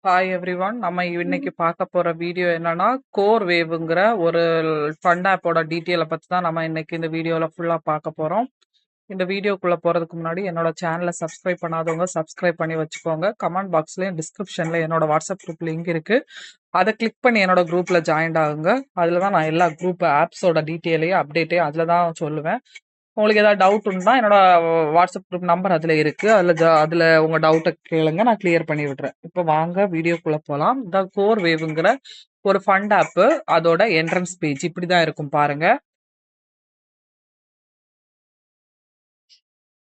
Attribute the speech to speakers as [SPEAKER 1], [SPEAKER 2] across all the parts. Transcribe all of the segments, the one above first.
[SPEAKER 1] Hi everyone. நம்ம இன்னைக்கு பார்க்க போற வீடியோ என்னன்னா, கோர் வேவ்ங்கிற ஒரு ஃபண்ட் ஆப்போட டீட்டெயில பத்தி தான் நம்ம இன்னைக்கு இந்த வீடியோல ஃபுல்லா பார்க்க போறோம். இந்த வீடியோக்குள்ள போறதுக்கு முன்னாடி என்னோட சேனலை சப்ஸ்கிரைப் பண்ணாதவங்க சப்ஸ்கிரைப் பண்ணி வச்சுக்கோங்க. கமெண்ட் பாக்ஸ்லயும் டிஸ்கிரிப்ஷன்ல என்னோட வாட்ஸ்அப் குரூப் லிங்க் இருக்கு. அதை கிளிக் பண்ணி என்னோட குரூப்ல ஜாயின் ஆகுங்க. அதுல தான் நான் எல்லா குரூப் ஆப்ஸோட டீட்டெயிலையும் அப்டேட்டையும் அதுல தான் சொல்லுவேன். உங்களுக்கு ஏதாவது டவுட் உண்டா என்னோட வாட்ஸ்அப் குரூப் நம்பர் அதுல இருக்கு. அதுல உங்க டவுட்டை கேளுங்க, நான் கிளியர் பண்ணி விடுறேன். இப்போ வாங்க வீடியோக்குள்ள போலாம். இந்த கோர் வேவ்ங்கிற ஒரு ஃபண்ட் ஆப், அதோட என்ட்ரன்ஸ் பேஜ் இப்படிதான் இருக்கும் பாருங்க.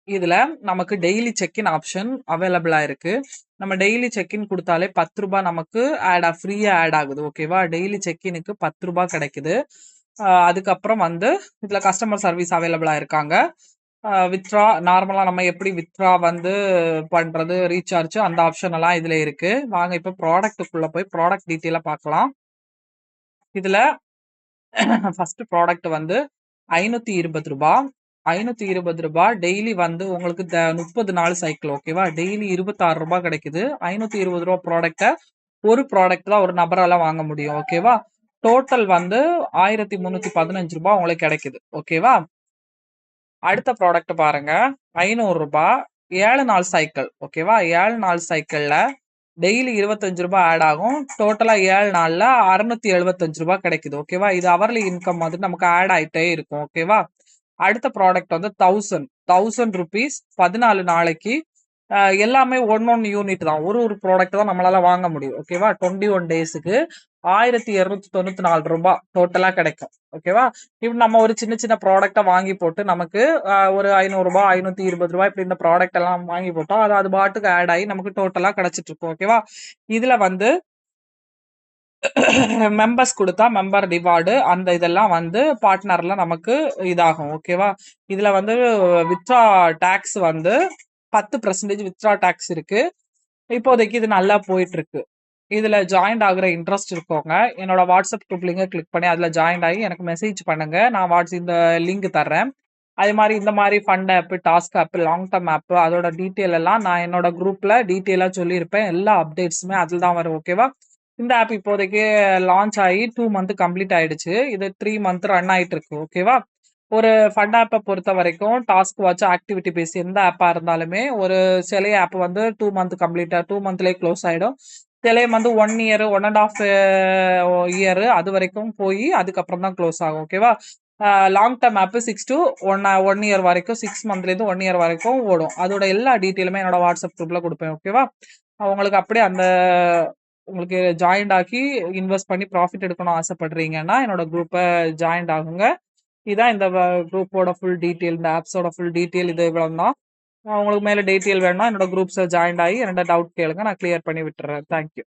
[SPEAKER 1] இதுல நமக்கு டெய்லி செக்இன் ஆப்ஷன் அவைலபிளா இருக்கு. நம்ம டெய்லி செக்இன் கொடுத்தாலே 10 ரூபாய் நமக்கு ஃப்ரீயா ஆட் ஆகுது. ஓகேவா? டெய்லி செக்இனுக்கு 10 ரூபாய் கிடைக்குது. அதுக்கப்புறம் வந்து இதுல கஸ்டமர் சர்வீஸ் அவைலபிளா இருக்காங்க. வித்ரா நார்மலா நம்ம எப்படி வித்ரா வந்து பண்றது, ரீசார்ஜ் அந்த ஆப்ஷன் எல்லாம் இதுல இருக்கு. வாங்க இப்ப ப்ராடக்ட்டுக்குள்ள போய் ப்ராடக்ட் டீட்டெயிலா பார்க்கலாம். இதுல ஃபர்ஸ்ட் ப்ராடக்ட் வந்து 520 ரூபாய். 520 ரூபாய் டெய்லி வந்து உங்களுக்கு 30 நாள் சைக்கிள். ஓகேவா? டெய்லி 26 ரூபாய் கிடைக்குது. 520 ரூபாய் ப்ராடக்ட ஒரு ப்ராடக்ட் தான் ஒரு நபரால வாங்க முடியும். ஓகேவா? டோட்டல் வந்து 1315 ரூபாய் உங்களுக்கு கிடைக்குது. ஓகேவா? அடுத்த ப்ராடக்ட் பாருங்க. 500 ரூபாய் 7 நாள் சைக்கிள். ஓகேவா? 7 நாள் சைக்கிள்ல டெய்லி 25 ரூபாய் ஆட் ஆகும். டோட்டலா 7 நாள்ல 675 ரூபாய் கிடைக்குது. ஓகேவா? இது அவர்லி இன்கம் வந்து நமக்கு ஆட் ஆயிட்டே இருக்கும். ஓகேவா? அடுத்த ப்ராடக்ட் வந்து 1000 ருபீஸ் 14 நாளைக்கு. எல்லாமே ஒன் யூனிட் தான். ஒரு ப்ராடக்ட் தான் நம்மளால வாங்க முடியும். ஓகேவா? 21 டேஸுக்கு 1294 ரூபாய் டோட்டலா கிடைக்கும். ஓகேவா? இப்ப நம்ம ஒரு சின்ன சின்ன ப்ராடக்ட வாங்கி போட்டு நமக்கு ஒரு 500 ரூபாய் 520 ரூபாய் இப்படி இந்த ப்ராடக்ட் எல்லாம் வாங்கி போட்டா அது பாட்டுக்கு ஆட் ஆகி நமக்கு டோட்டலா கிடைச்சிட்டு இருக்கும். ஓகேவா? இதுல வந்து மெம்பர்ஸ் கொடுத்தா மெம்பர் ரிவார்டு அந்த இதெல்லாம் வந்து பார்ட்னர்ல நமக்கு இதாகும். ஓகேவா? இதுல வந்து வித்ரா டாக்ஸ் வந்து 10% வித்ரா டாக்ஸ் இருக்கு. இப்போதைக்கு இது நல்லா போயிட்டு இருக்கு. இதுல ஜாயின் ஆகுற இன்ட்ரெஸ்ட் இருக்கவங்க என்னோட வாட்ஸ்அப் குரூப் லிங்கை கிளிக் பண்ணி அதுல ஜாயின் ஆகி எனக்கு மெசேஜ் பண்ணுங்க. நான் இந்த லிங்க் தர்றேன். அதே மாதிரி இந்த மாதிரி fund app, task app, long term app அதோட டீட்டெயில் எல்லாம் நான் என்னோட குரூப்ல டீட்டெயிலா சொல்லியிருப்பேன். எல்லா அப்டேட்ஸுமே அதில் தான் வரும். ஓகேவா? இந்த ஆப் இப்போதைக்கு லான்ச் ஆகி 2 மந்த் கம்ப்ளீட் ஆயிடுச்சு. இது 3 மந்த் ரன் ஆயிட்டு இருக்கு. ஓகேவா? ஒரு ஃபண்ட் ஆப்பை பொறுத்த வரைக்கும் டாஸ்க் வாட்ச், ஆக்டிவிட்டி பேஸ் எந்த ஆப்பா இருந்தாலுமே ஒரு சில ஆப் வந்து 2 மந்த் கம்ப்ளீட்டா 2 மந்த்லயே க்ளோஸ் ஆயிடும். சில வந்து 1 இயர் 1.5 இயர் அது வரைக்கும் போய் அதுக்கப்புறம் தான் க்ளோஸ் ஆகும். ஓகேவா? Long term app 6 to 1 year வரைக்கும் 6 மந்த்லேருந்து 1 இயர் வரைக்கும் ஓடும். அதோட எல்லா டீட்டெயிலுமே என்னோட வாட்ஸ்அப் குரூப்ல கொடுப்பேன். ஓகேவா? உங்களுக்கு அப்படியே உங்களுக்கு ஜாயின்ட் ஆக்கி இன்வெஸ்ட் பண்ணி ப்ராஃபிட் எடுக்கணும் ஆசைப்படுறீங்கன்னா என்னோட குரூப்பை ஜாயின்ட் ஆகுங்க. இதான் இந்த குரூப்போட ஃபுல் டீட்டெயில், இந்த ஆப்ஸோட ஃபுல் டீட்டெயில் இது இவ்வளவு தான். உங்களுக்கு மேல டீட்டெயில் வேணும்னா என்னோட குரூப்ஸை ஜாயின் ஆகி என்னோட டவுட் கேளுங்க, நான் கிளியர் பண்ணி விட்டுறேன். தேங்க்யூ.